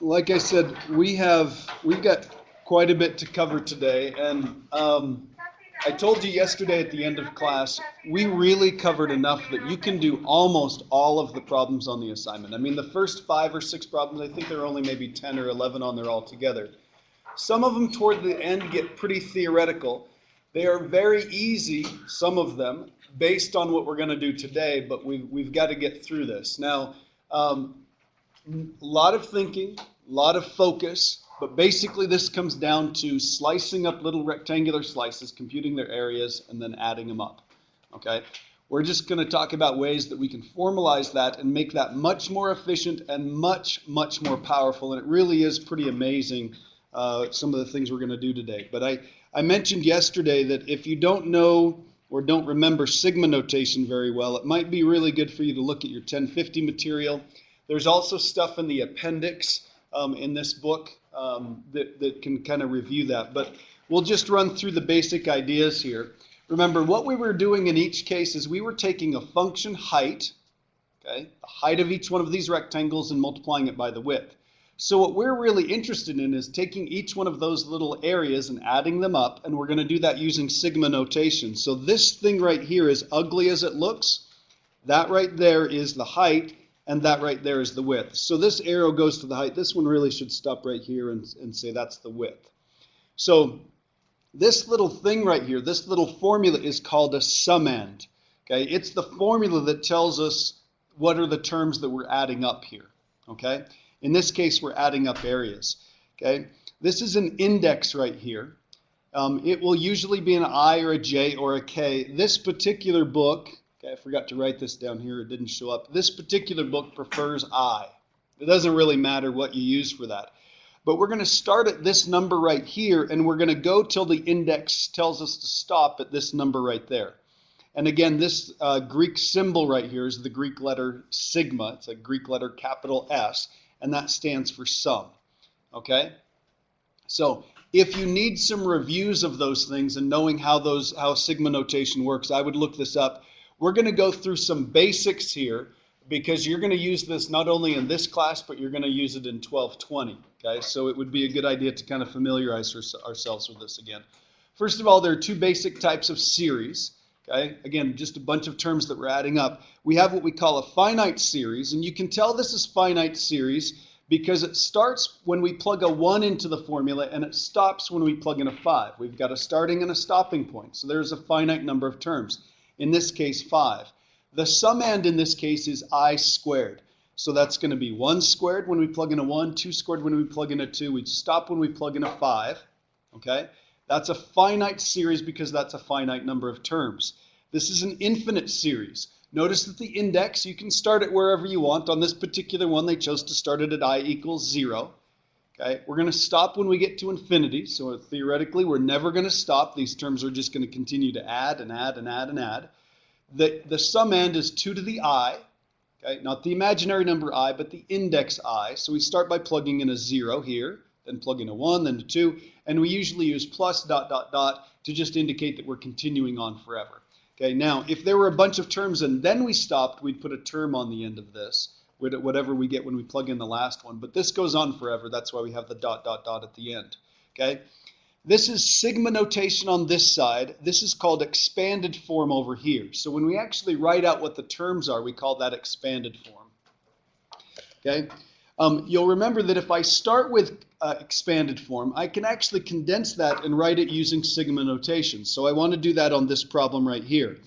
like I said, we've got quite a bit to cover today, and I told you yesterday at the end of class, we really covered enough that you can do almost all of the problems on the assignment. I mean, the first 5 or 6 problems, I think there are only maybe 10 or 11 on there altogether. Some of them toward the end get pretty theoretical. They are very easy, some of them, based on what we're going to do today, but we've got to get through this. Now, a lot of thinking, a lot of focus, but basically this comes down to slicing up little rectangular slices, computing their areas, and then adding them up. Okay? We're just going to talk about ways that we can formalize that and make that much more efficient and much, much more powerful. And it really is pretty amazing, some of the things we're going to do today. But I mentioned yesterday that if you don't know or don't remember sigma notation very well, it might be really good for you to look at your 1050 material. There's also stuff in the appendix in this book that can kind of review that. But we'll just run through the basic ideas here. Remember, what we were doing in each case is we were taking a function height, okay, the height of each one of these rectangles, and multiplying it by the width. So what we're really interested in is taking each one of those little areas and adding them up, and we're going to do that using sigma notation. So this thing right here, as ugly as it looks, that right there is the height, and that right there is the width. So this arrow goes to the height. This one really should stop right here and say that's the width. So this little thing right here, this little formula is called a summand. Okay, it's the formula that tells us what are the terms that we're adding up here. Okay, in this case, we're adding up areas. Okay, this is an index right here. It will usually be an I or a J or a K. This particular book, okay, I forgot to write this down here, it didn't show up. This particular book prefers I. It doesn't really matter what you use for that. But we're going to start at this number right here, and we're going to go till the index tells us to stop at this number right there. And again, this Greek symbol right here is the Greek letter sigma. It's a Greek letter capital S, and that stands for sum. Okay? So if you need some reviews of those things and knowing how sigma notation works, I would look this up. We're going to go through some basics here because you're going to use this not only in this class, but you're going to use it in 1220. Okay, so it would be a good idea to kind of familiarize ourselves with this again. First of all, there are two basic types of series. Okay, again, just a bunch of terms that we're adding up. We have what we call a finite series, and you can tell this is finite series because it starts when we plug a 1 into the formula and it stops when we plug in a 5. We've got a starting and a stopping point, so there's a finite number of terms. In this case, 5. The summand in this case is I squared. So that's going to be 1 squared when we plug in a 1, 2 squared when we plug in a 2. We stop when we plug in a 5. Okay? That's a finite series because that's a finite number of terms. This is an infinite series. Notice that the index, you can start it wherever you want. On this particular one, they chose to start it at I equals 0. Okay? We're going to stop when we get to infinity. So theoretically, we're never going to stop. These terms are just going to continue to add and add and add and add. The summand is 2 to the I, okay? Not the imaginary number I, but the index I. So we start by plugging in a 0 here, then plug in a 1, then a 2, and we usually use plus ... to just indicate that we're continuing on forever. Okay, now if there were a bunch of terms and then we stopped, we'd put a term on the end of this, whatever we get when we plug in the last one. But this goes on forever. That's why we have the ... at the end. Okay. This is sigma notation on this side. This is called expanded form over here. So when we actually write out what the terms are, we call that expanded form. Okay? You'll remember that if I start with expanded form, I can actually condense that and write it using sigma notation. So I want to do that on this problem right here.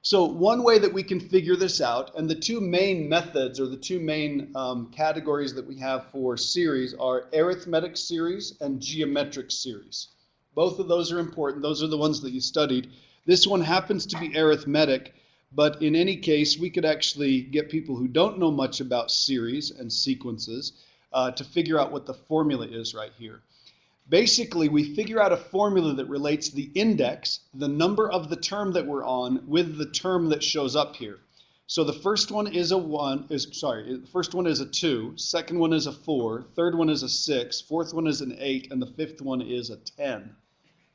So one way that we can figure this out, and the two main methods or the two main categories that we have for series are arithmetic series and geometric series. Both of those are important. Those are the ones that you studied. This one happens to be arithmetic, but in any case, we could actually get people who don't know much about series and sequences to figure out what the formula is right here. Basically, we figure out a formula that relates the index, the number of the term that we're on, with the term that shows up here. So the first one is the first one is a 2, second one is a 4, third one is a 6, fourth one is an 8, and the fifth one is a 10.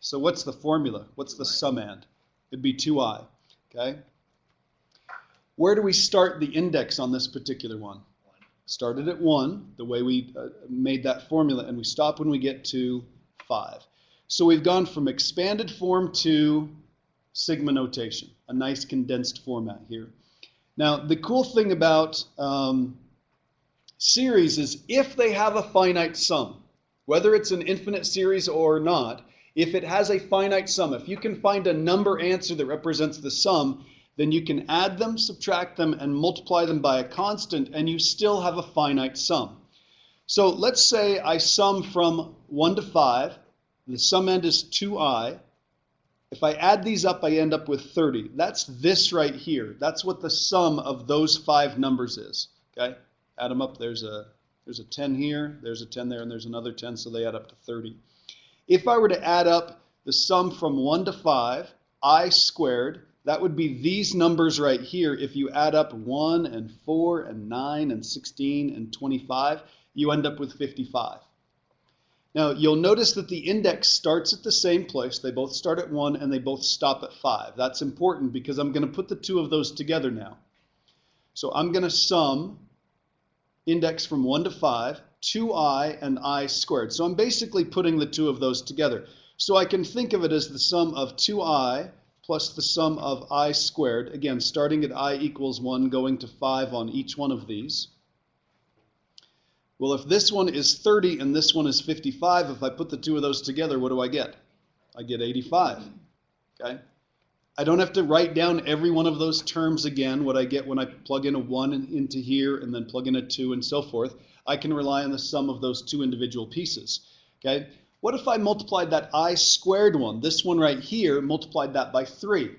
So what's the formula? What's the summand? It'd be 2i, okay? Where do we start the index on this particular one? Started at 1, the way we made that formula, and we stop when we get to 5. So we've gone from expanded form to sigma notation, a nice condensed format here. Now, the cool thing about series is if they have a finite sum, whether it's an infinite series or not, if it has a finite sum, if you can find a number answer that represents the sum, then you can add them, subtract them, and multiply them by a constant, and you still have a finite sum. So let's say I sum from 1 to 5. The sum end is 2i. If I add these up, I end up with 30. That's this right here. That's what the sum of those 5 numbers is. Okay? Add them up. There's a 10 here, there's a 10 there, and there's another 10, so they add up to 30. If I were to add up the sum from 1 to 5, I squared, that would be these numbers right here. If you add up 1 and 4 and 9 and 16 and 25, you end up with 55. Now, you'll notice that the index starts at the same place. They both start at 1 and they both stop at 5. That's important because I'm going to put the two of those together now. So I'm going to sum index from 1 to 5, 2i and I squared. So I'm basically putting the two of those together. So I can think of it as the sum of 2i plus the sum of I squared, again, starting at I equals 1, going to 5 on each one of these. Well, if this one is 30 and this one is 55, if I put the two of those together, what do I get? I get 85, okay? I don't have to write down every one of those terms again, what I get when I plug in a 1 into here and then plug in a 2 and so forth. I can rely on the sum of those two individual pieces, okay? What if I multiplied that I squared one, this one right here, multiplied that by 3?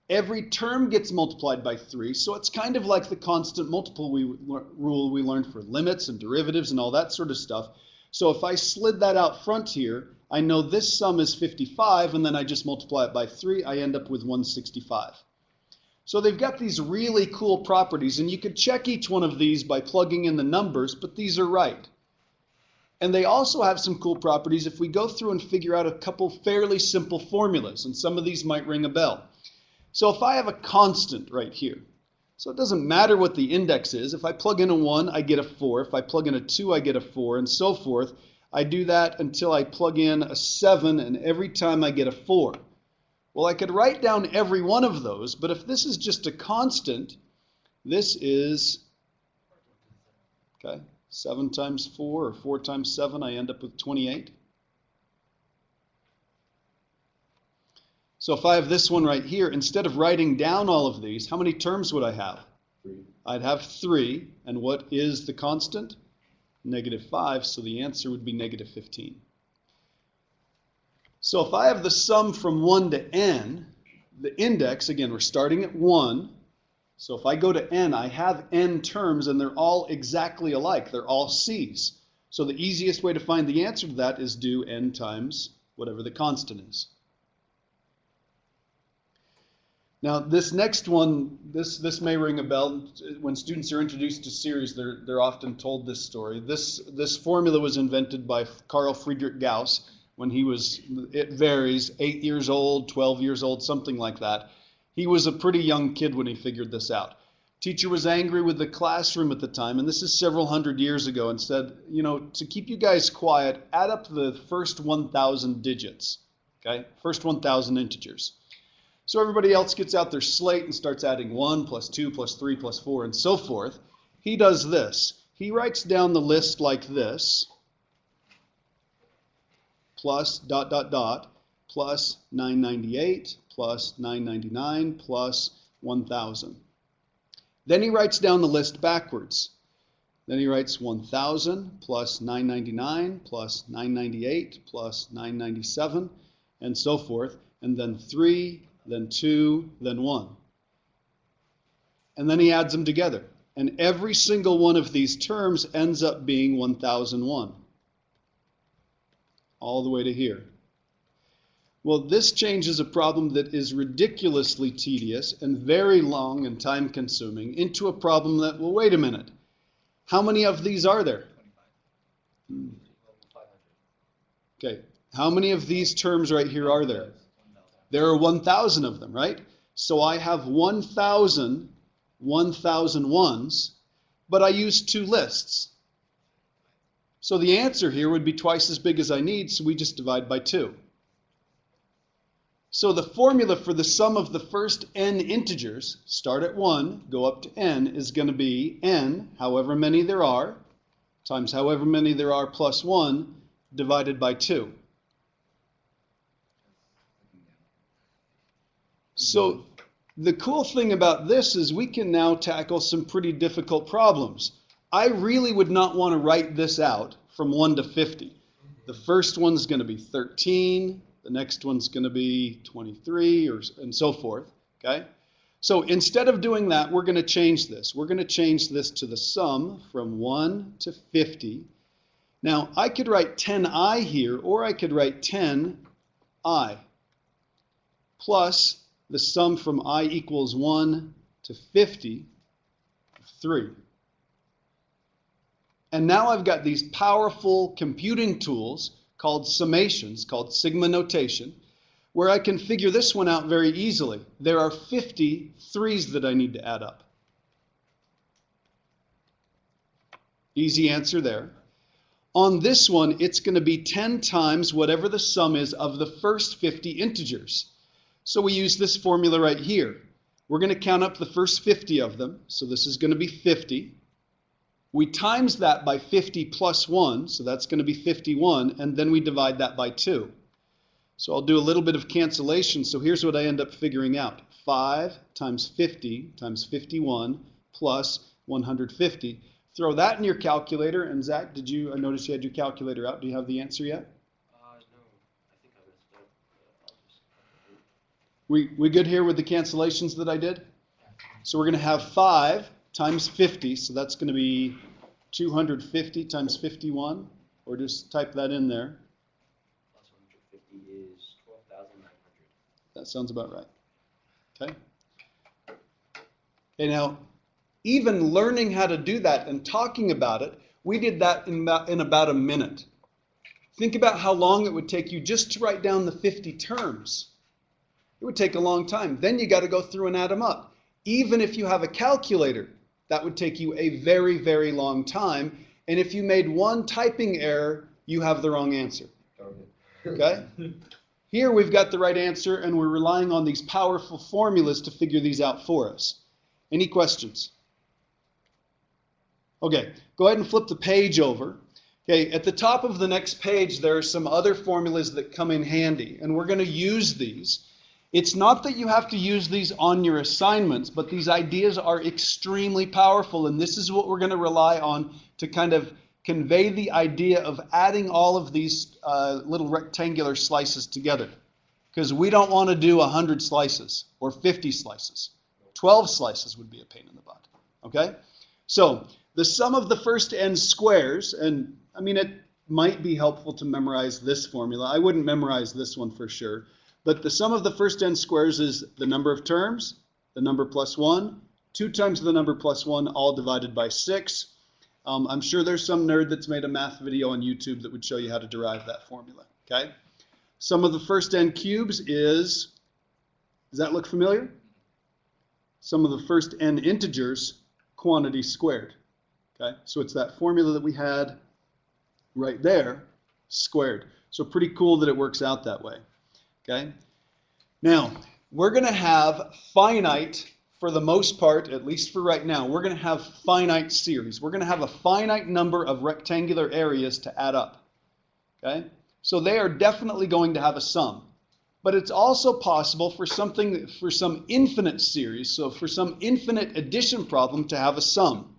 Every term gets multiplied by 3, so it's kind of like the constant multiple rule we learned for limits and derivatives and all that sort of stuff. So if I slid that out front here, I know this sum is 55, and then I just multiply it by 3, I end up with 165. So they've got these really cool properties, and you could check each one of these by plugging in the numbers, but these are right. And they also have some cool properties if we go through and figure out a couple fairly simple formulas, and some of these might ring a bell. So if I have a constant right here, so it doesn't matter what the index is. If I plug in a 1, I get a 4. If I plug in a 2, I get a 4, and so forth. I do that until I plug in a 7, and every time I get a 4. Well, I could write down every one of those, but if this is just a constant, this is, okay, 7 times 4 or 4 times 7, I end up with 28. So if I have this one right here, instead of writing down all of these, how many terms would I have? 3. I'd have 3. And what is the constant? -5, so the answer would be -15. So if I have the sum from 1 to n, the index, again, we're starting at 1. So if I go to n, I have n terms, and they're all exactly alike. They're all c's. So the easiest way to find the answer to that is do n times whatever the constant is. Now, this next one, this may ring a bell. When students are introduced to series, they're often told this story. This formula was invented by Carl Friedrich Gauss when he was, it varies, 8 years old, 12 years old, something like that. He was a pretty young kid when he figured this out. Teacher was angry with the classroom at the time, and this is several hundred years ago, and said, you know, to keep you guys quiet, add up the first 1,000 digits, okay? First 1,000 integers. So everybody else gets out their slate and starts adding 1 plus 2 plus 3 plus 4 and so forth. He does this. He writes down the list like this, plus ... plus 998 plus 999 plus 1,000. Then he writes down the list backwards. Then he writes 1,000 plus 999 plus 998 plus 997 and so forth, and then 3, then 2, then 1. And then he adds them together. And every single one of these terms ends up being 1001. All the way to here. Well, this changes a problem that is ridiculously tedious and very long and time-consuming into a problem that, well, wait a minute. How many of these are there? Okay. How many of these terms right here are there? There are 1,000 of them, right? So I have 1,000 1,001s, but I used 2 lists. So the answer here would be twice as big as I need, so we just divide by 2. So the formula for the sum of the first n integers, start at 1, go up to n, is going to be n, however many there are, times however many there are plus 1, divided by 2. So the cool thing about this is we can now tackle some pretty difficult problems. I really would not want to write this out from 1 to 50. The first one's going to be 13, the next one's going to be 23, and so forth, okay? So instead of doing that, we're going to change this. We're going to change this to the sum from 1 to 50. Now, I could write 10i here, or I could write 10i plus the sum from I equals 1 to 50, 3. And now I've got these powerful computing tools called summations, called sigma notation, where I can figure this one out very easily. There are 50 3's that I need to add up. Easy answer there. On this one, it's going to be 10 times whatever the sum is of the first 50 integers. So we use this formula right here. We're going to count up the first 50 of them. So this is going to be 50. We times that by 50 plus 1, so that's going to be 51, and then we divide that by 2. So I'll do a little bit of cancellation. So here's what I end up figuring out. 5 times 50 times 51 plus 150. Throw that in your calculator. And Zach, I noticed you had your calculator out. Do you have the answer yet? No, I think I messed up. We good here with the cancellations that I did? So we're going to have 5 times 50, so that's going to be 250 times 51, or just type that in there. Plus 150 is 12,900. That sounds about right. Okay. Okay, now, even learning how to do that and talking about it, we did that in about a minute. Think about how long it would take you just to write down the 50 terms. It would take a long time. Then you got to go through and add them up. Even if you have a calculator, that would take you a very, very long time. And if you made one typing error, you have the wrong answer. Okay? Here we've got the right answer, and we're relying on these powerful formulas to figure these out for us. Any questions? Okay, go ahead and flip the page over. Okay, at the top of the next page, there are some other formulas that come in handy, and we're going to use these. It's not that you have to use these on your assignments, but these ideas are extremely powerful, and this is what we're going to rely on to kind of convey the idea of adding all of these little rectangular slices together. Because we don't want to do 100 slices or 50 slices. 12 slices would be a pain in the butt. Okay? So the sum of the first n squares, and I mean, it might be helpful to memorize this formula. I wouldn't memorize this one for sure. But the sum of the first n squares is the number of terms, the number plus 1, 2 times the number plus 1, all divided by 6. I'm sure there's some nerd that's made a math video on YouTube that would show you how to derive that formula. Okay? Sum of the first n cubes is, does that look familiar? Sum of the first n integers, quantity squared. Okay? So it's that formula that we had right there, squared. So pretty cool that it works out that way. Okay? Now, we're going to have finite, for the most part, at least for right now, we're going to have finite series. We're going to have a finite number of rectangular areas to add up. Okay? So they are definitely going to have a sum. But it's also possible for some infinite series, so for some infinite addition problem to have a sum.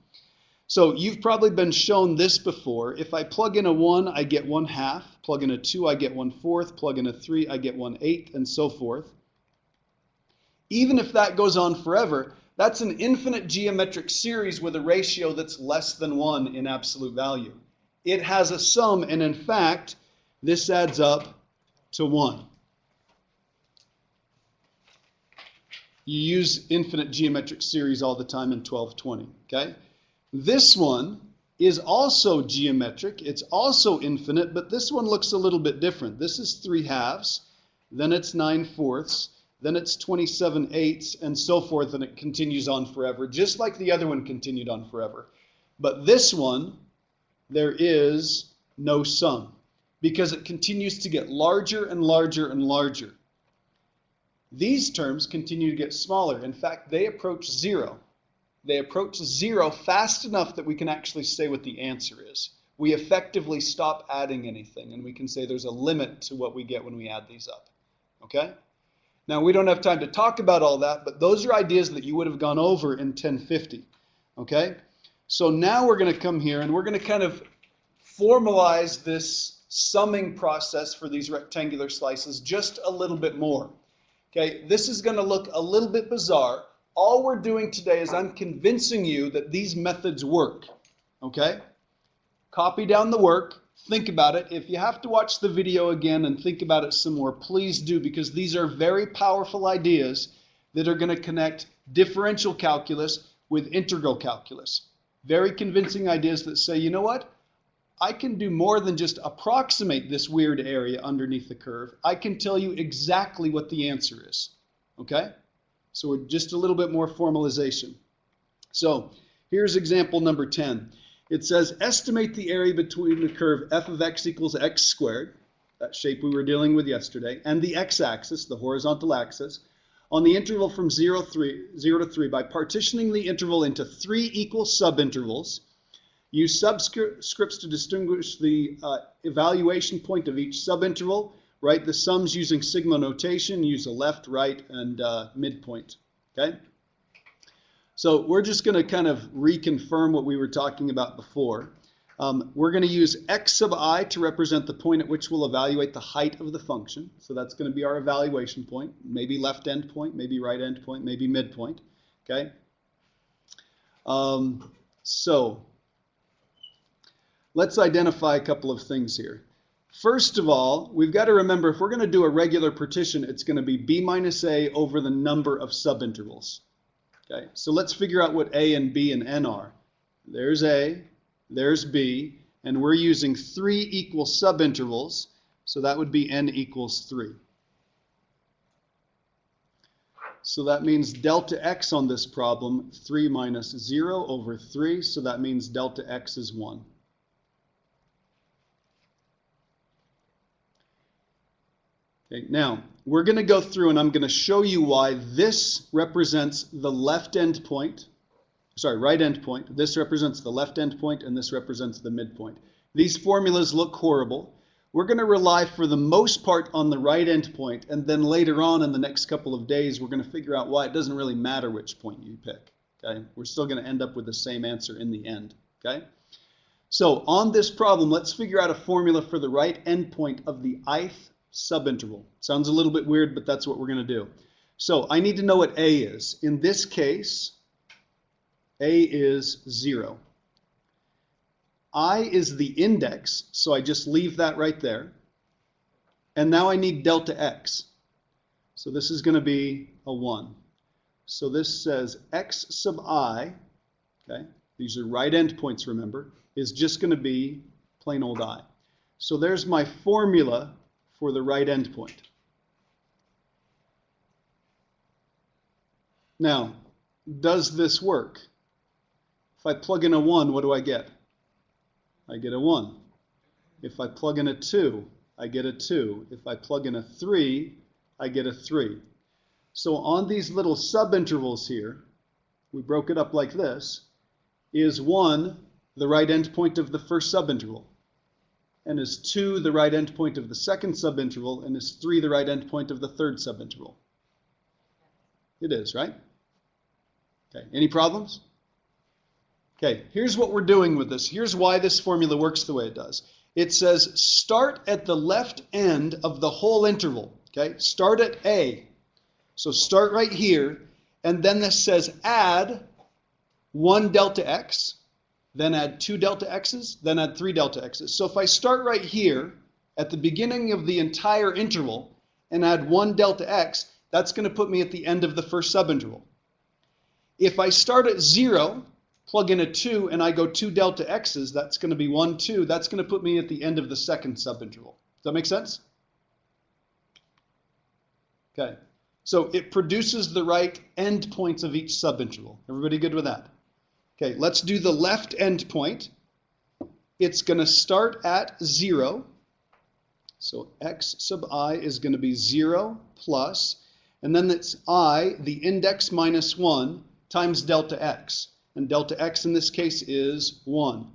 So you've probably been shown this before. If I plug in a 1, I get 1/2. Plug in a 2, I get 1/4. Plug in a 3, I get 1/8, and so forth. Even if that goes on forever, that's an infinite geometric series with a ratio that's less than 1 in absolute value. It has a sum, and in fact, this adds up to 1. You use infinite geometric series all the time in 1220, okay? This one is also geometric. It's also infinite, but this one looks a little bit different. This is 3/2, then it's 9/4, then it's 27/8, and so forth, and it continues on forever, just like the other one continued on forever. But this one, there is no sum because it continues to get larger and larger and larger. These terms continue to get smaller. In fact, they approach zero. They approach zero fast enough that we can actually say what the answer is. We effectively stop adding anything, and we can say there's a limit to what we get when we add these up. Okay? Now, we don't have time to talk about all that, but those are ideas that you would have gone over in 1050. Okay? So now we're going to come here and we're going to kind of formalize this summing process for these rectangular slices just a little bit more. Okay? This is going to look a little bit bizarre. All we're doing today is I'm convincing you that these methods work. Okay? Copy down the work. Think about it. If you have to watch the video again and think about it some more, please do, because these are very powerful ideas that are going to connect differential calculus with integral calculus. Very convincing ideas that say, you know what? I can do more than just approximate this weird area underneath the curve. I can tell you exactly what the answer is. Okay? So we're just a little bit more formalization. So here's example number 10. It says estimate the area between the curve f of x equals x squared, that shape we were dealing with yesterday, and the x-axis, the horizontal axis, on the interval from 0 to 3 by partitioning the interval into 3 equal subintervals. Use subscripts to distinguish the evaluation point of each subinterval. Write the sums using sigma notation. Use a left, right, and midpoint. Okay? So we're just going to kind of reconfirm what we were talking about before. We're going to use x sub I to represent the point at which we'll evaluate the height of the function. So that's going to be our evaluation point. Maybe left end point, maybe right end point, maybe midpoint. Okay? So let's identify a couple of things here. First of all, we've got to remember if we're going to do a regular partition, it's going to be b minus a over the number of subintervals. Okay, so let's figure out what a and b and n are. There's a, there's b, and we're using 3 equal subintervals, so that would be n equals 3. So that means delta x on this problem, 3 minus 0 over 3, so that means delta x is 1. Okay, now, we're going to go through and I'm going to show you why this represents the left end point, right end point. This represents the left end point and this represents the midpoint. These formulas look horrible. We're going to rely for the most part on the right end point, and then later on in the next couple of days we're going to figure out why it doesn't really matter which point you pick. Okay? We're still going to end up with the same answer in the end. Okay? So on this problem, let's figure out a formula for the right end point of the ith subinterval. Sounds a little bit weird, but that's what we're going to do. So I need to know what a is. In this case, a is 0. I is the index, so I just leave that right there. And now I need delta x. So this is going to be a 1. So this says x sub I, okay, these are right endpoints, remember, is just going to be plain old I. So there's my formula for the right endpoint. Now, does this work? If I plug in a 1, what do I get? I get a 1. If I plug in a 2, I get a 2. If I plug in a 3, I get a 3. So on these little subintervals here, we broke it up like this, is 1 the right endpoint of the first subinterval? And is 2 the right endpoint of the second subinterval, and is 3 the right endpoint of the third subinterval? It is, right? Okay, any problems? Okay, here's what we're doing with this. Here's why this formula works the way it does. It says start at the left end of the whole interval. Okay, start at A. So start right here, and then this says add 1 delta x, then add 2 delta x's, then add 3 delta x's. So if I start right here at the beginning of the entire interval and add 1 delta x, that's going to put me at the end of the first subinterval. If I start at 0, plug in a 2, and I go 2 delta x's, that's going to be 1, 2. That's going to put me at the end of the second subinterval. Does that make sense? Okay. So it produces the right endpoints of each subinterval. Everybody good with that? Okay, let's do the left endpoint. It's going to start at 0. So x sub I is going to be 0 plus, and then it's I, the index minus 1, times delta x. And delta x in this case is 1.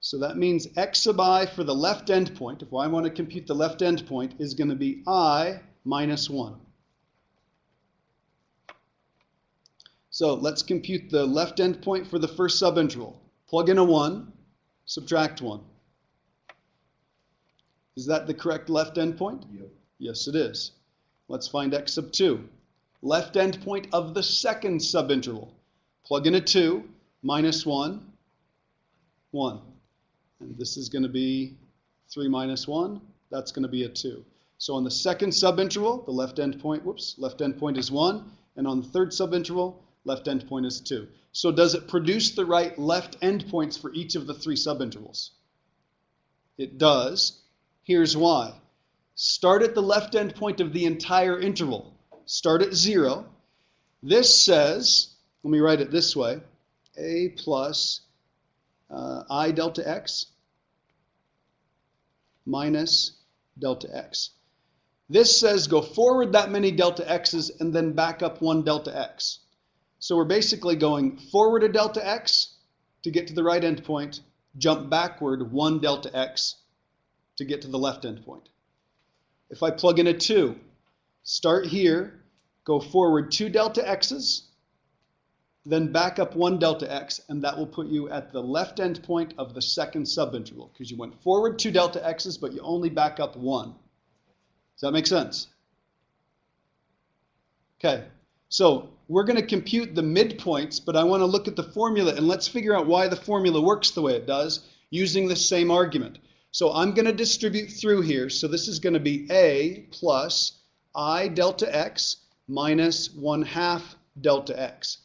So that means x sub I for the left endpoint, if I want to compute the left endpoint, is going to be I minus 1. So let's compute the left endpoint for the first subinterval. Plug in a 1, subtract 1. Is that the correct left endpoint? Yep. Yes, it is. Let's find x sub 2. Left endpoint of the second subinterval. Plug in a 2, minus 1, 1. And this is going to be 3 minus 1. That's going to be a 2. So on the second subinterval, the left endpoint is 1. And on the third subinterval, left endpoint is 2. So does it produce the right left endpoints for each of the 3 subintervals? It does. Here's why. Start at the left endpoint of the entire interval. Start at 0. This says, let me write it this way, a plus I delta x minus delta x. This says go forward that many delta x's and then back up 1 delta x. So we're basically going forward a delta x to get to the right endpoint, jump backward 1 delta x to get to the left endpoint. If I plug in a 2, start here, go forward 2 delta x's, then back up 1 delta x, and that will put you at the left endpoint of the second subinterval, because you went forward 2 delta x's, but you only back up 1. Does that make sense? Okay, so we're going to compute the midpoints, but I want to look at the formula, and let's figure out why the formula works the way it does using the same argument. So I'm going to distribute through here, so this is going to be a plus I delta x minus 1/2 delta x.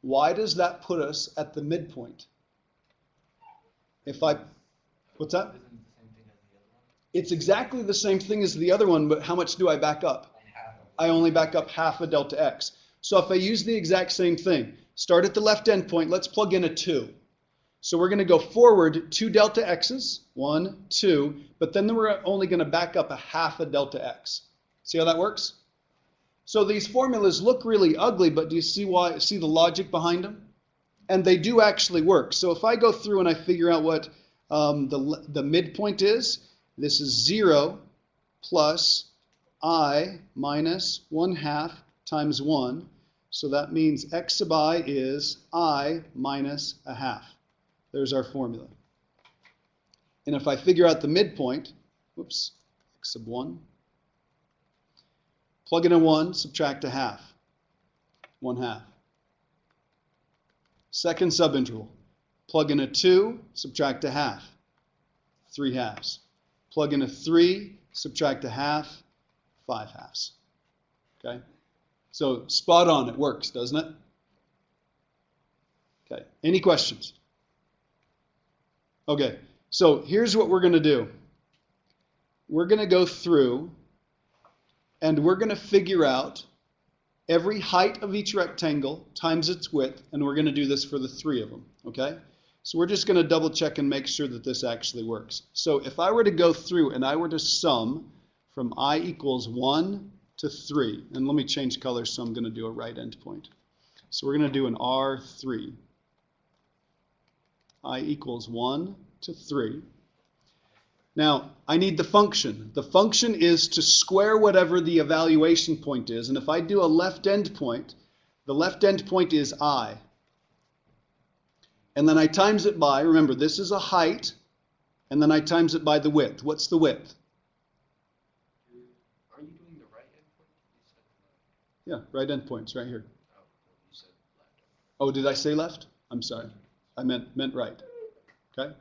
Why does that put us at the midpoint? What's that? It's exactly the same thing as the other one, but how much do I back up? I only back up 1/2 a delta x. So if I use the exact same thing, start at the left endpoint, let's plug in a 2. So we're going to go forward 2 delta x's, 1, 2, but then we're only going to back up 1/2 a delta x. See how that works? So these formulas look really ugly, but do you see the logic behind them? And they do actually work. So if I go through and I figure out what the midpoint is, this is 0 plus I minus 1/2 times 1. So that means x sub I is I minus 1/2. There's our formula. And if I figure out the midpoint, x sub 1, plug in a 1, subtract 1/2, 1/2. Second subinterval, plug in a 2, subtract 1/2, 3/2. Plug in a 3, subtract 1/2, 5/2. Okay? So spot on, it works, doesn't it? Okay, any questions? Okay, so here's what we're going to do. We're going to go through and we're going to figure out every height of each rectangle times its width, and we're going to do this for the 3 of them, okay? So we're just going to double check and make sure that this actually works. So if I were to go through and I were to sum from I equals 1 to 3, and let me change colors, so I'm going to do a right endpoint. So we're going to do an R3. I equals 1 to 3. Now, I need the function. The function is to square whatever the evaluation point is. And if I do a left endpoint, the left endpoint is I. And then I times it by, remember, this is a height, and then I times it by the width. What's the width? Are you doing the right endpoint? You said left. Yeah, right endpoint's right here. Oh, you said left. Oh, did I say left? I'm sorry. I meant right. Okay?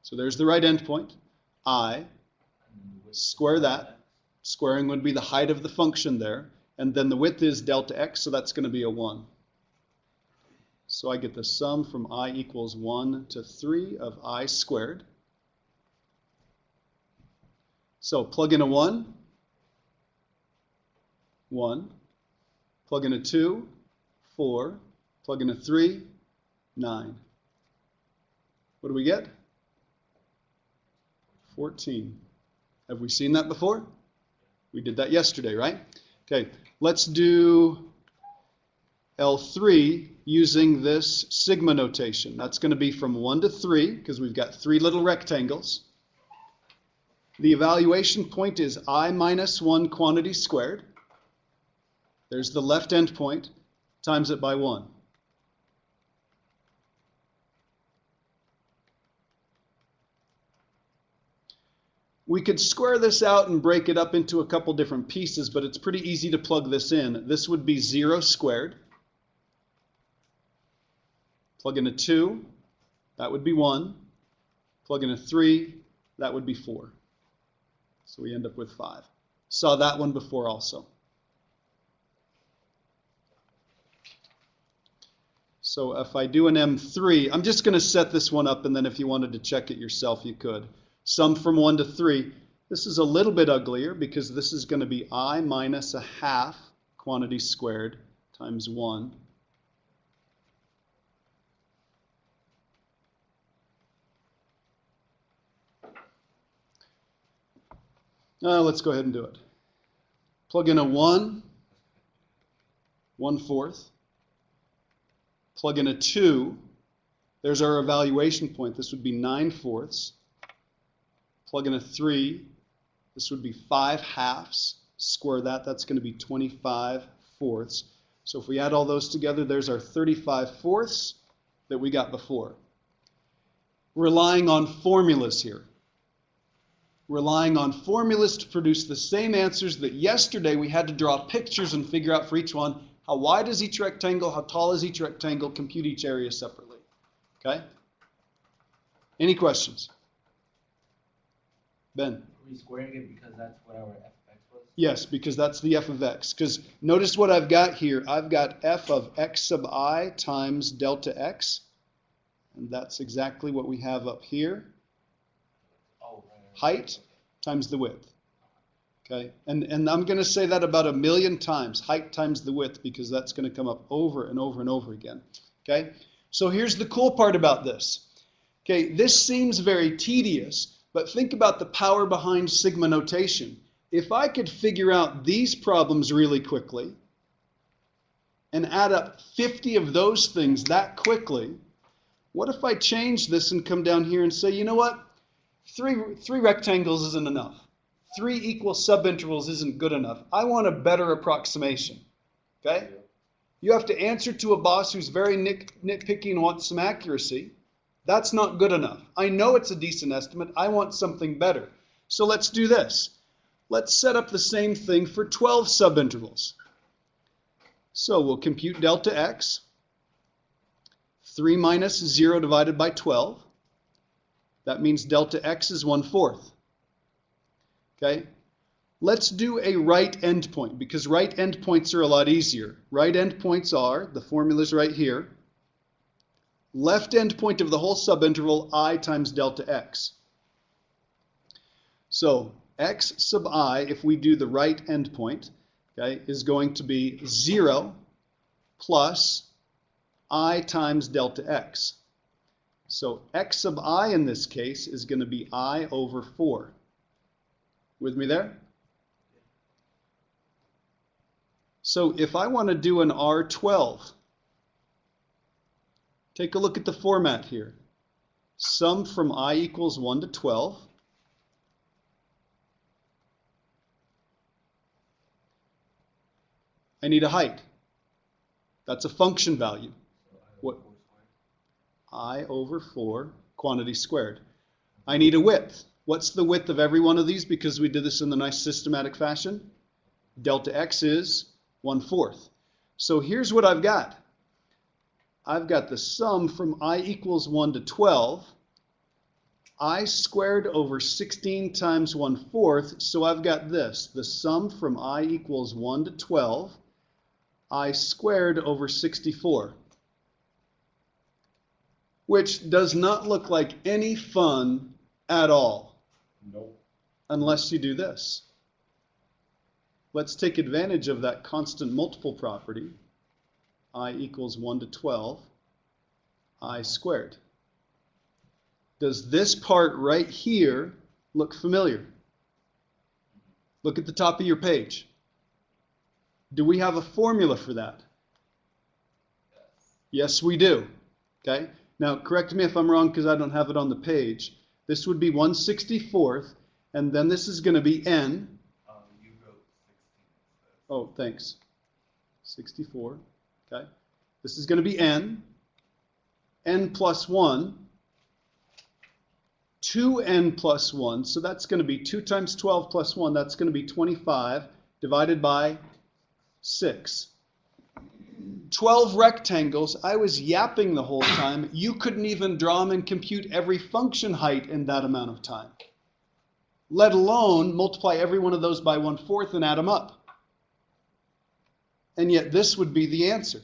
So there's the right endpoint, I. Square that. Squaring would be the height of the function there. And then the width is delta x, so that's going to be a 1. So I get the sum from I equals 1 to 3 of I squared. So plug in a 1. 1. Plug in a 2. 4. Plug in a 3. 9. What do we get? 14. Have we seen that before? We did that yesterday, right? Okay, let's do L3 using this sigma notation. That's going to be from 1 to 3 because we've got 3 little rectangles. The evaluation point is I minus 1 quantity squared. There's the left endpoint, times it by 1. We could square this out and break it up into a couple different pieces, but it's pretty easy to plug this in. This would be 0 squared. Plug in a 2, that would be 1. Plug in a 3, that would be 4. So we end up with 5. Saw that one before also. So if I do an M3, I'm just going to set this one up, and then if you wanted to check it yourself, you could. Sum from 1 to 3. This is a little bit uglier because this is going to be I minus a half quantity squared times 1. Let's go ahead and do it. Plug in a 1, 1/4. Plug in a 2. There's our evaluation point. This would be 9/4. Plug in a 3. This would be 5/2. Square that. That's going to be 25/4. So if we add all those together, there's our 35/4 that we got before. Relying on formulas here. Relying on formulas to produce the same answers that yesterday we had to draw pictures and figure out for each one. How wide is each rectangle? How tall is each rectangle? Compute each area separately. Okay? Any questions? Ben? Are we squaring it because that's what our f of x was? Yes, because that's the f of x. Because notice what I've got here. I've got f of x sub I times delta x. And that's exactly what we have up here. Oh, right. Height times the width. Okay, and I'm going to say that about 1,000,000 times, height times the width, because that's going to come up over and over and over again. Okay, so here's the cool part about this. Okay, this seems very tedious, but think about the power behind sigma notation. If I could figure out these problems really quickly and add up 50 of those things that quickly, what if I change this and come down here and say, you know what? Three rectangles isn't enough. 3 equal subintervals isn't good enough. I want a better approximation. Okay? You have to answer to a boss who's very nitpicky and wants some accuracy. That's not good enough. I know it's a decent estimate. I want something better. So let's do this. Let's set up the same thing for 12 subintervals. So we'll compute delta x. 3 minus 0 divided by 12. That means delta x is 1/4. Okay, let's do a right endpoint because right endpoints are a lot easier. Right endpoints are, the formula's right here, left endpoint of the whole subinterval I times delta x. So x sub I, if we do the right endpoint, okay, is going to be 0 plus I times delta x. So x sub I in this case is going to be I over 4. With me there? So if I want to do an R12, take a look at the format here. Sum from I equals 1 to 12. I need a height. That's a function value. What? I over 4 quantity squared. I need a width. What's the width of every one of these because we did this in the nice systematic fashion? Delta x is 1/4. So here's what I've got. I've got the sum from I equals 1 to 12. I squared over 16 times 1/4. So I've got this. The sum from I equals 1 to 12. I squared over 64. Which does not look like any fun at all. Nope. Unless you do this. Let's take advantage of that constant multiple property. I equals 1 to 12. I squared. Does this part right here look familiar? Look at the top of your page. Do we have a formula for that? Yes, we do. Okay? Now, correct me if I'm wrong because I don't have it on the page. This would be 1/64th, and then this is going to be n. You wrote 16 instead. Oh, thanks. 64. Okay? This is going to be n plus 1, 2n plus 1, so that's going to be 2 times 12 plus 1, that's going to be 25, divided by 6. 12 rectangles, I was yapping the whole time. You couldn't even draw them and compute every function height in that amount of time, let alone multiply every one of those by 1/4 and add them up. And yet this would be the answer.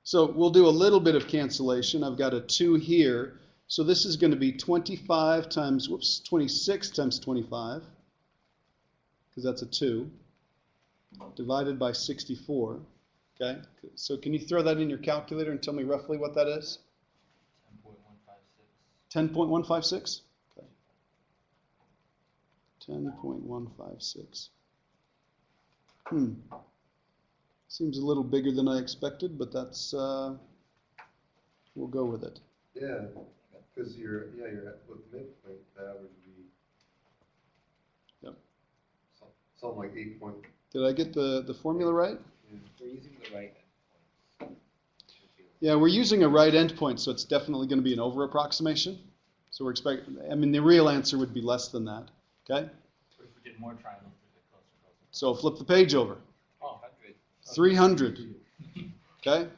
So we'll do a little bit of cancellation. I've got a 2 here. So this is going to be 25 times, 26 times 25, because that's a 2, divided by 64. Okay, so can you throw that in your calculator and tell me roughly what that is? 10.156. 10.156? Okay. 10.156. Seems a little bigger than I expected, but that's, we'll go with it. Yeah, because you're with midpoint, the average would be. Yep. Something like 8 point. Did I get the formula right? We're using the right endpoint. Yeah, we're using a right endpoint, so it's definitely going to be an over approximation. So we're expecting, I mean, the real answer would be less than that, okay? If we did more triangles, we'd get closer. So flip the page over. Oh, 300, okay?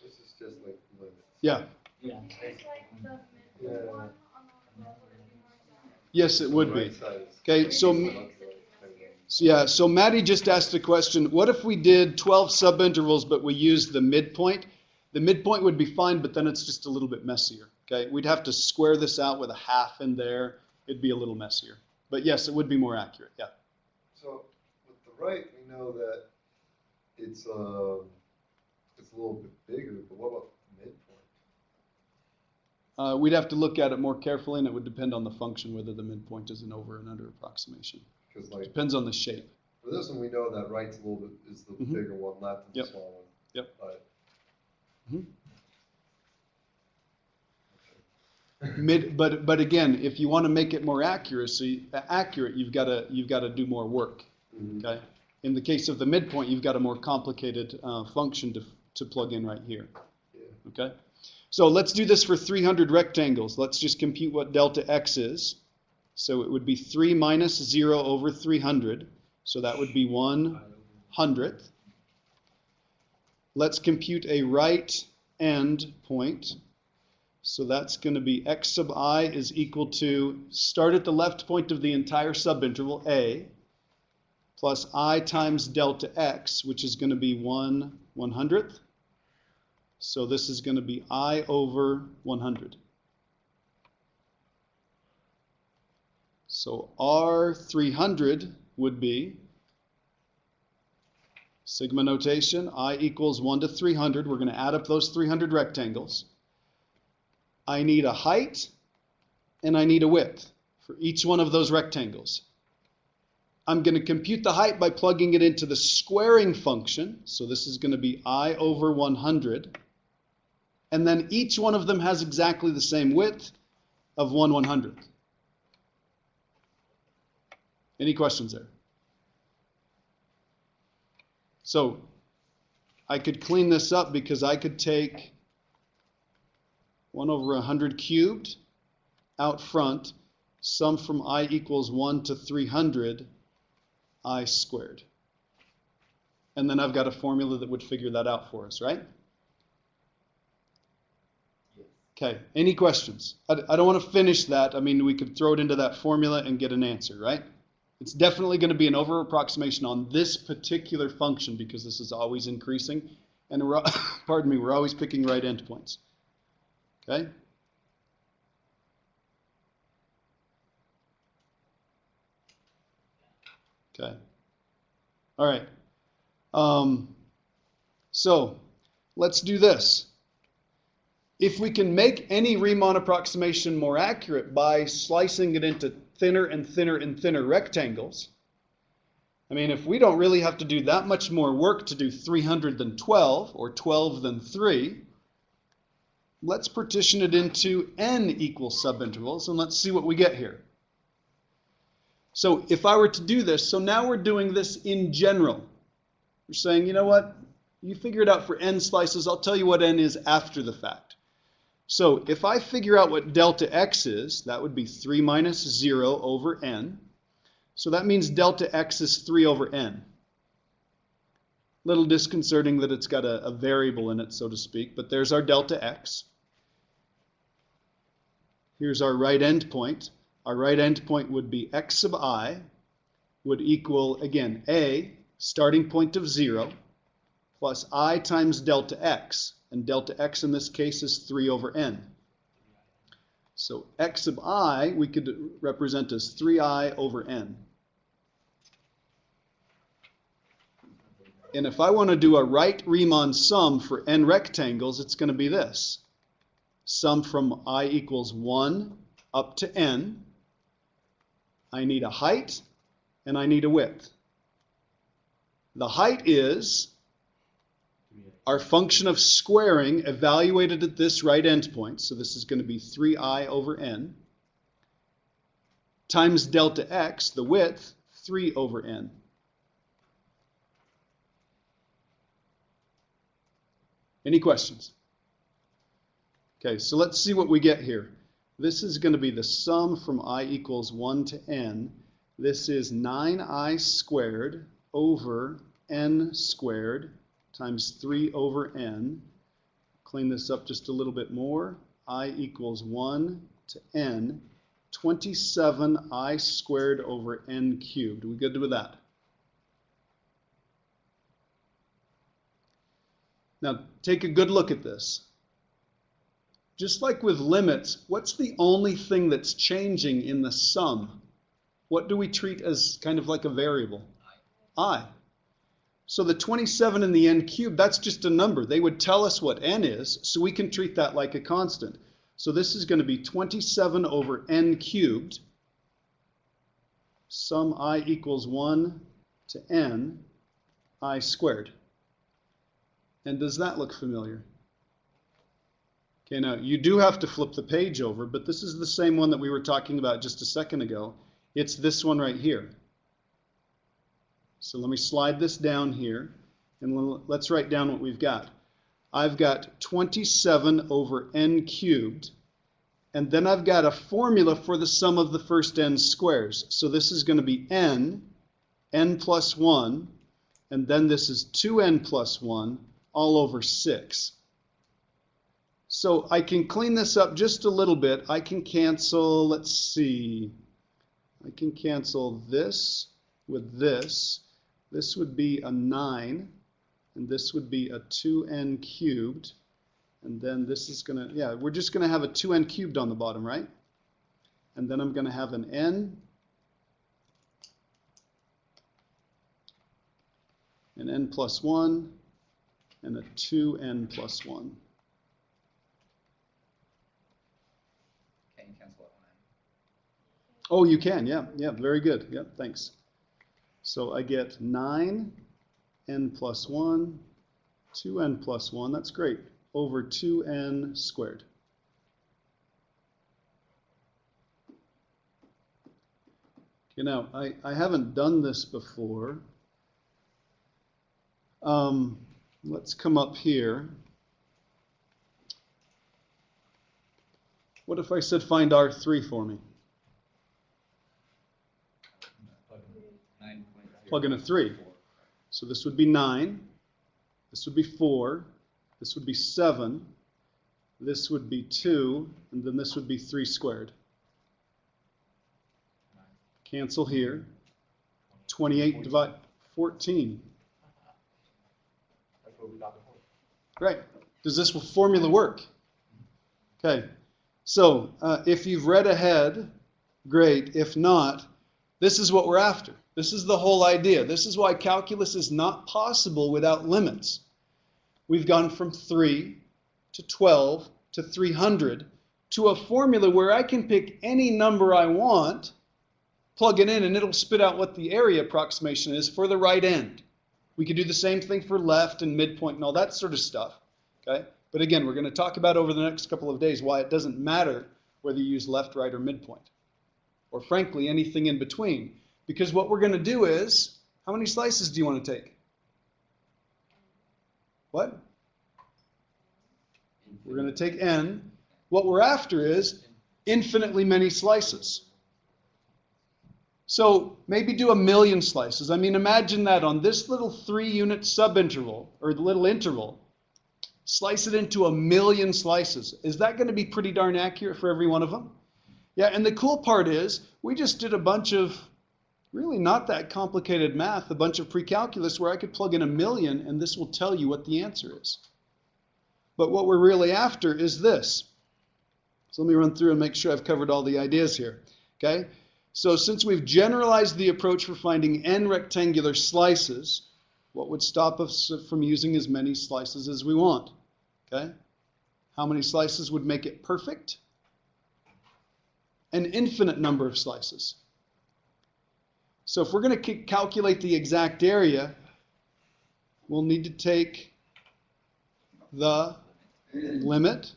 This is just like lists. Yeah, yeah. Yeah. yes, it would be. Right side is- Okay, so Maddie just asked a question. What if we did 12 subintervals, but we used the midpoint? The midpoint would be fine, but then it's just a little bit messier, okay? We'd have to square this out with a half in there. It'd be a little messier. But yes, it would be more accurate, yeah. So with the right, we know that it's a little bit bigger, but what about midpoint? We'd have to look at it more carefully, and it would depend on the function, whether the midpoint is an over and under approximation. Because like Depends on the shape. for this one, we know that right's a little bit is the Mhm. bigger one, left is Yep. the small one. Yep. But But again, if you want to make it more accurate, you've got to do more work. Mhm. Okay. In the case of the midpoint, you've got a more complicated function to plug in right here. Yeah. Okay. So let's do this for 300 rectangles. Let's just compute what delta x is. So it would be 3 minus 0 over 300. So that would be 1/100th. Let's compute a right end point. So that's going to be x sub I is equal to, start at the left point of the entire subinterval, a, plus I times delta x, which is going to be 1/100th. So this is going to be I over 100. So R300 would be, sigma notation, I equals 1 to 300. We're going to add up those 300 rectangles. I need a height and I need a width for each one of those rectangles. I'm going to compute the height by plugging it into the squaring function. So this is going to be I over 100. And then each one of them has exactly the same width of 1/100th. Any questions there? So I could clean this up because I could take 1 over 100 cubed out front, sum from I equals 1 to 300, I squared. And then I've got a formula that would figure that out for us, right? Okay, any questions? I don't want to finish that. I mean, we could throw it into that formula and get an answer, right? It's definitely going to be an over approximation on this particular function because this is always increasing. And we're, pardon me, we're always picking right endpoints. Okay? Okay. All right. So let's do this. If we can make any Riemann approximation more accurate by slicing it into thinner and thinner and thinner rectangles, I mean, if we don't really have to do that much more work to do 300 than 12 or 12 than 3, let's partition it into n equal subintervals and let's see what we get here. So if I were to do this, so now we're doing this in general. We're saying, you know what? You figure it out for n slices. I'll tell you what n is after the fact. So if I figure out what delta x is, that would be 3 minus 0 over n. So that means delta x is 3 over n. Little disconcerting that it's got a variable in it, so to speak, but there's our delta x. Here's our right endpoint. Our right endpoint would be x sub I would equal, again, a, starting point of 0, plus I times delta x. And delta x in this case is 3 over n. So x sub I we could represent as 3i over n. And if I want to do a right Riemann sum for n rectangles, it's going to be this. Sum from I equals 1 up to n. I need a height and I need a width. The height is our function of squaring evaluated at this right endpoint, so this is going to be 3i over n, times delta x, the width, 3 over n. Any questions? Okay, so let's see what we get here. This is going to be the sum from I equals 1 to n. This is 9i squared over n squared times 3 over n. Clean this up just a little bit more. I equals 1 to n. 27i squared over n cubed. Are we good with that? Now, take a good look at this. Just like with limits, what's the only thing that's changing in the sum? What do we treat as kind of like a variable? I. So the 27 and the n cubed, that's just a number. They would tell us what n is, so we can treat that like a constant. So this is going to be 27 over n cubed. Sum I equals 1 to n I squared. And does that look familiar? Okay, now you do have to flip the page over, but this is the same one that we were talking about just a second ago. It's this one right here. So let me slide this down here, and let's write down what we've got. I've got 27 over n cubed, and then I've got a formula for the sum of the first n squares. So this is going to be n plus 1, and then this is 2n plus 1, all over 6. So I can clean this up just a little bit. I can cancel, let's see, I can cancel this with this. This would be a 9, and this would be a 2n cubed. And then this is going to, yeah, we're just going to have a 2n cubed on the bottom, right? And then I'm going to have an n plus 1, and a 2n plus 1. Can you cancel out 1n? Oh, you can, yeah, very good. Yeah, thanks. So I get 9n plus 1, 2n plus 1, that's great, over 2n squared. You know, I haven't done this before. Let's come up here. What if I said find R3 for me? Plug in a 3. So this would be 9. This would be 4. This would be 7. This would be 2. And then this would be 3 squared. Cancel here. 28 divide 14. That's what we got before. Right. Does this formula work? Okay. So if you've read ahead, great. If not, this is what we're after. This is the whole idea. This is why calculus is not possible without limits. we've gone from 3 to 12 to 300 to a formula where I can pick any number I want, plug it in, and it'll spit out what the area approximation is for the right end. We could do the same thing for left and midpoint and all that sort of stuff. Okay? But again, we're going to talk about over the next couple of days why it doesn't matter whether you use left, right, or midpoint. Or frankly, anything in between. Because what we're going to do is, how many slices do you want to take? What? We're going to take n. What we're after is infinitely many slices. So maybe do 1,000,000 slices. I mean, imagine that on this little 3-unit subinterval, or the little interval, slice it into 1,000,000 slices. Is that going to be pretty darn accurate for every one of them? Yeah, and the cool part is, we just did a bunch of really not that complicated math, a bunch of pre-calculus where I could plug in 1,000,000 and this will tell you what the answer is. But what we're really after is this. So let me run through and make sure I've covered all the ideas here. Okay? So since we've generalized the approach for finding n rectangular slices, what would stop us from using as many slices as we want? Okay? How many slices would make it perfect? An infinite number of slices. So if we're going to calculate the exact area, we'll need to take the limit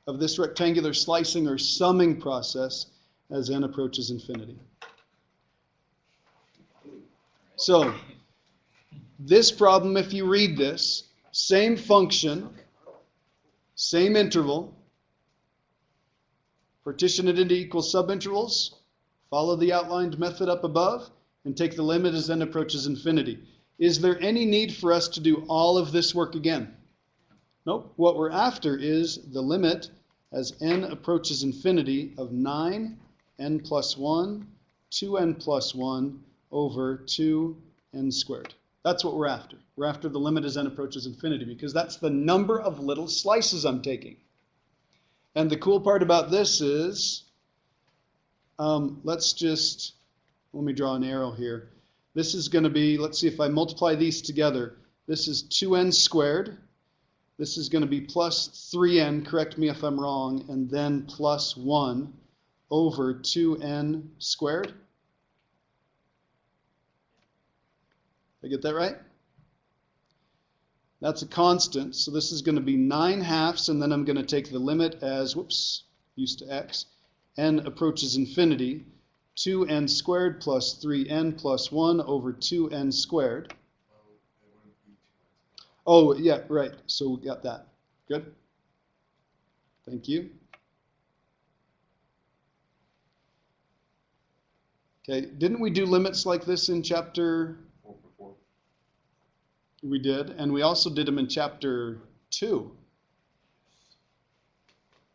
of this rectangular slicing or summing process as n approaches infinity. So this problem, if you read this, same function, same interval, partition it into equal subintervals, follow the outlined method up above, and take the limit as n approaches infinity. Is there any need for us to do all of this work again? Nope. What we're after is the limit as n approaches infinity of 9n plus 1, 2n plus 1 over 2n squared. That's what we're after. We're after the limit as n approaches infinity because that's the number of little slices I'm taking. And the cool part about this is, let me draw an arrow here. This is going to be, let's see if I multiply these together. This is 2n squared. This is going to be plus 3n, correct me if I'm wrong, and then plus 1 over 2n squared. Did I get that right? That's a constant, so this is going to be 9/2, and then I'm going to take the limit as, used to x, n approaches infinity, 2n squared plus 3n plus 1 over 2n squared. Oh, yeah, right. So we got that. Good. Thank you. Okay, didn't we do limits like this in chapter? 4. We did, and we also did them in chapter 2.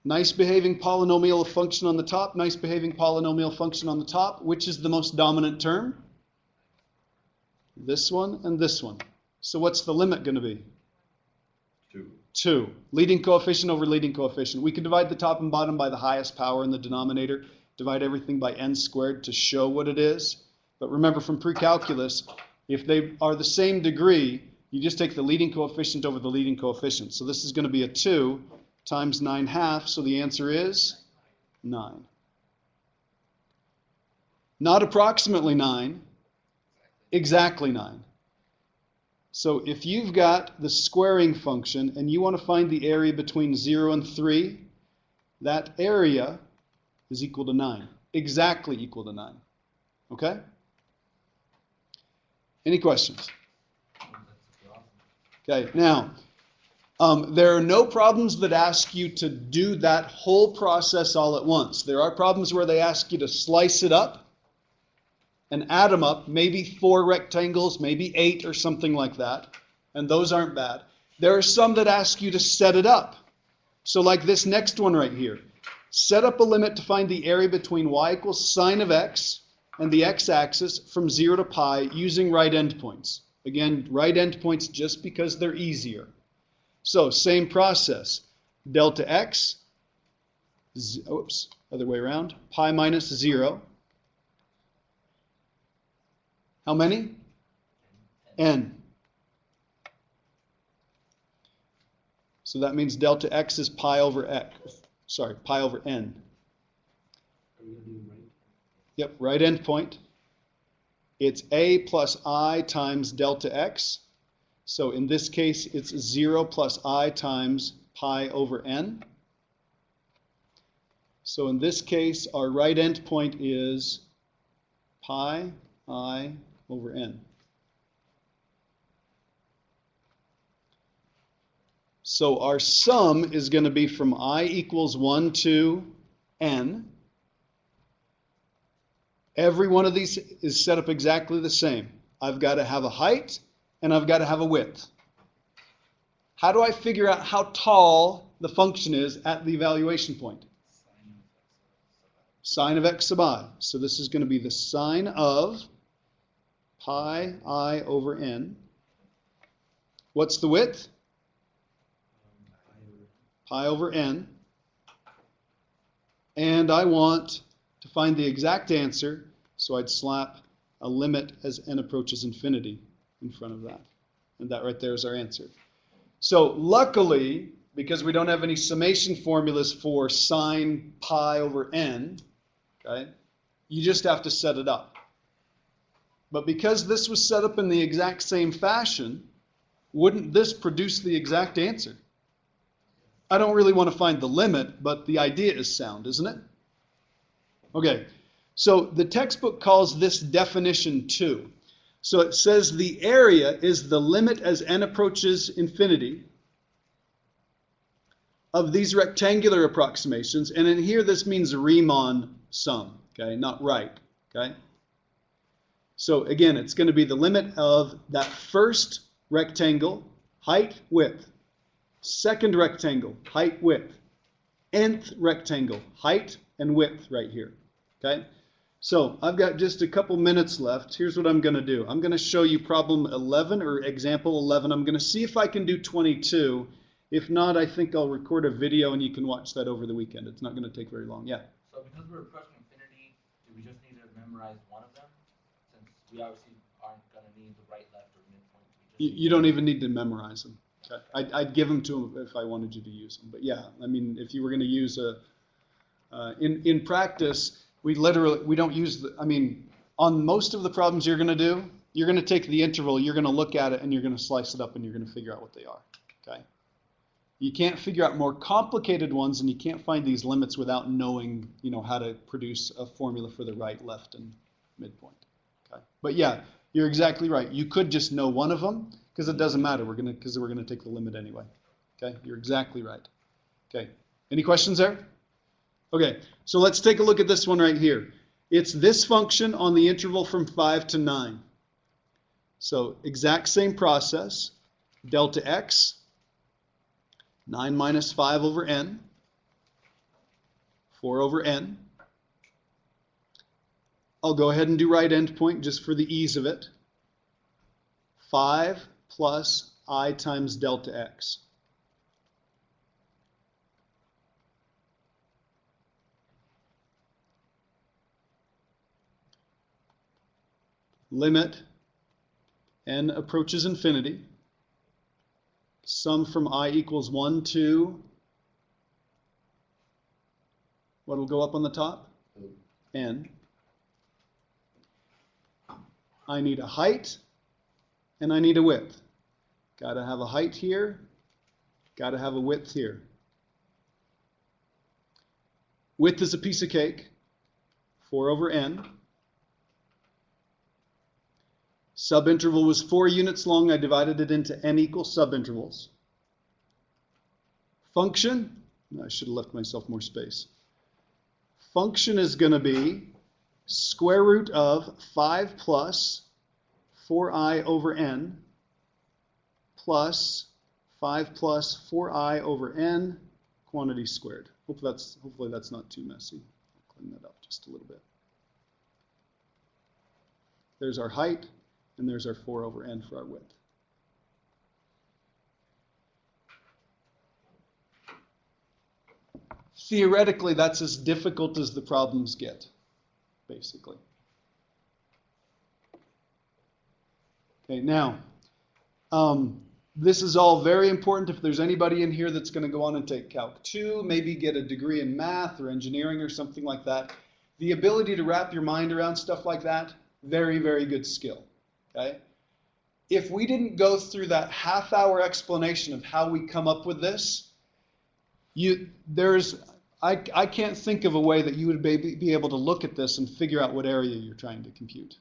Nice behaving polynomial function on the top, nice behaving polynomial function on the top. Which is the most dominant term? This one and this one. So what's the limit going to be? 2. 2. Leading coefficient over leading coefficient. We can divide the top and bottom by the highest power in the denominator, divide everything by n squared to show what it is. But remember from pre-calculus, if they are the same degree, you just take the leading coefficient over the leading coefficient. So this is going to be a 2 times 9/2, so the answer is 9. Not approximately 9, exactly 9. So if you've got the squaring function and you want to find the area between 0 and 3, that area is equal to 9, exactly equal to 9. Okay? Any questions? Okay, now, there are no problems that ask you to do that whole process all at once. There are problems where they ask you to slice it up and add them up, maybe 4 rectangles, maybe 8 or something like that, and those aren't bad. There are some that ask you to set it up. So like this next one right here. Set up a limit to find the area between y equals sine of x and the x-axis from 0 to pi using right endpoints. Again, right endpoints just because they're easier. So same process. Delta x, other way around, pi minus 0. How many? N. So that means delta x is pi over n. Are we gonna do right? Yep, right endpoint. It's a plus I times delta x. So in this case, it's 0 plus I times pi over n. So in this case, our right endpoint is pi I over n. So our sum is going to be from I equals 1 to n. Every one of these is set up exactly the same. I've got to have a height and I've got to have a width. How do I figure out how tall the function is at the evaluation point? Sine of x sub I. So this is going to be the sine of pi I over n. What's the width? Pi over n. And I want to find the exact answer, so I'd slap a limit as n approaches infinity in front of that. And that right there is our answer. So luckily, because we don't have any summation formulas for sine pi over n, okay, you just have to set it up. But because this was set up in the exact same fashion, wouldn't this produce the exact answer? I don't really want to find the limit, but the idea is sound, isn't it? Okay, so the textbook calls this definition 2. So it says the area is the limit as n approaches infinity of these rectangular approximations. And in here, this means Riemann sum, okay, not right, okay? So again, it's going to be the limit of that first rectangle, height, width. Second rectangle, height, width. Nth rectangle, height and width right here, okay? So I've got just a couple minutes left. Here's what I'm going to do. I'm going to show you problem 11 or example 11. I'm going to see if I can do 22. If not, I think I'll record a video and you can watch that over the weekend. It's not going to take very long. Yeah? So because we're approaching infinity, do we just need to memorize one of them? Since we obviously aren't going to need the right, left, or midpoint. You don't even need to memorize them. Okay. I'd give them to them if I wanted you to use them. But yeah, I mean, if you were going to use in practice, we don't use on most of the problems you're going to do, you're going to take the interval, you're going to look at it, and you're going to slice it up, and you're going to figure out what they are. Okay. You can't figure out more complicated ones, and you can't find these limits without knowing, how to produce a formula for the right, left, and midpoint. Okay. But yeah, you're exactly right. You could just know one of them, because it doesn't matter. We're going to take the limit anyway. Okay. You're exactly right. Okay. Any questions there? Okay. So let's take a look at this one right here. It's this function on the interval from 5 to 9. So exact same process. Delta x. 9 minus 5 over n, 4 over n. I'll go ahead and do right endpoint just for the ease of it. 5 plus I times delta x. Limit n approaches infinity. Sum from I equals 1 to, what will go up on the top? N. I need a height and I need a width. Got to have a height here, got to have a width here. Width is a piece of cake, 4 over n. Subinterval was 4 units long. I divided it into n equal subintervals. Function, I should have left myself more space. Function is going to be square root of 5 plus 4i over n plus 5 plus 4i over n quantity squared. Hopefully that's not too messy. I'll clean that up just a little bit. There's our height. And there's our 4 over n for our width. Theoretically, that's as difficult as the problems get, basically. Okay, now, This is all very important if there's anybody in here that's going to go on and take Calc 2, maybe get a degree in math or engineering or something like that. The ability to wrap your mind around stuff like that, very, very good skill. Okay? If we didn't go through that half-hour explanation of how we come up with this, I can't think of a way that you would be able to look at this and figure out what area you're trying to compute.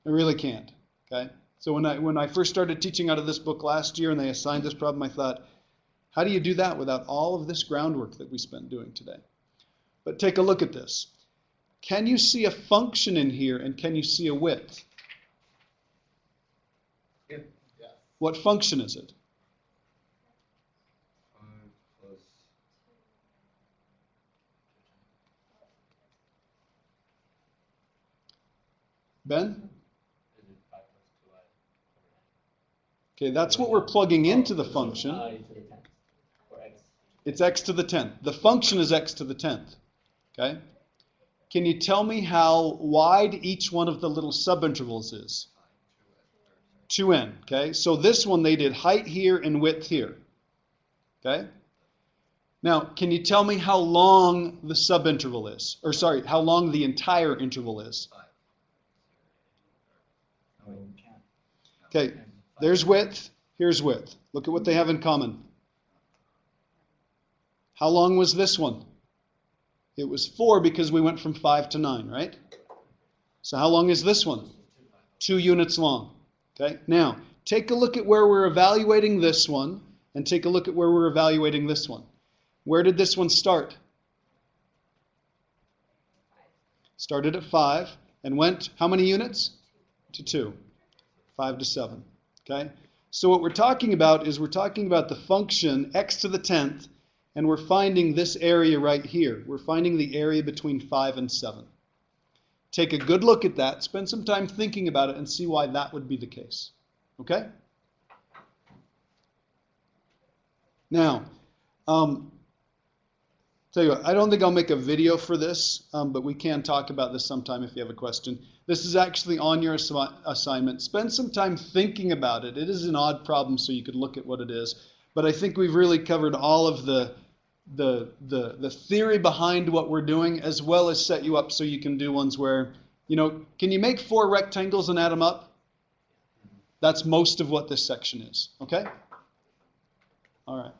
I really can't. Okay? So when I first started teaching out of this book last year and they assigned this problem, I thought, how do you do that without all of this groundwork that we spent doing today? But take a look at this. Can you see a function in here and can you see a width? Yeah. What function is it? 5 plus. Ben? Is it 5 plus 2i? Okay, that's what we're plugging into the function. I to the 10th, or x. It's x to the 10th. The function is x to the 10th. Okay? Can you tell me how wide each one of the little subintervals is? 2n. Okay? So this one they did height here and width here. Okay? Now, can you tell me how long the subinterval is? Or sorry, how long the entire interval is? No, we can't. Okay, there's width, here's width. Look at what they have in common. How long was this one? It was 4 because we went from 5 to 9, right? So how long is this one? 2 units long. Okay, now take a look at where we're evaluating this one and take a look at where we're evaluating this one. Where did this one start? Started at 5 and went how many units? To 2. 5 to 7. Okay? So what we're talking about is we're talking about the function x to the 10th, and we're finding this area right here. We're finding the area between 5 and 7. Take a good look at that, spend some time thinking about it, and see why that would be the case. Okay? Now, tell you what, I don't think I'll make a video for this, but we can talk about this sometime if you have a question. This is actually on your assignment. Spend some time thinking about it. It is an odd problem, so you could look at what it is. But I think we've really covered all of the theory behind what we're doing, as well as set you up so you can do ones where, can you make 4 rectangles and add them up? That's most of what this section is, okay? All right.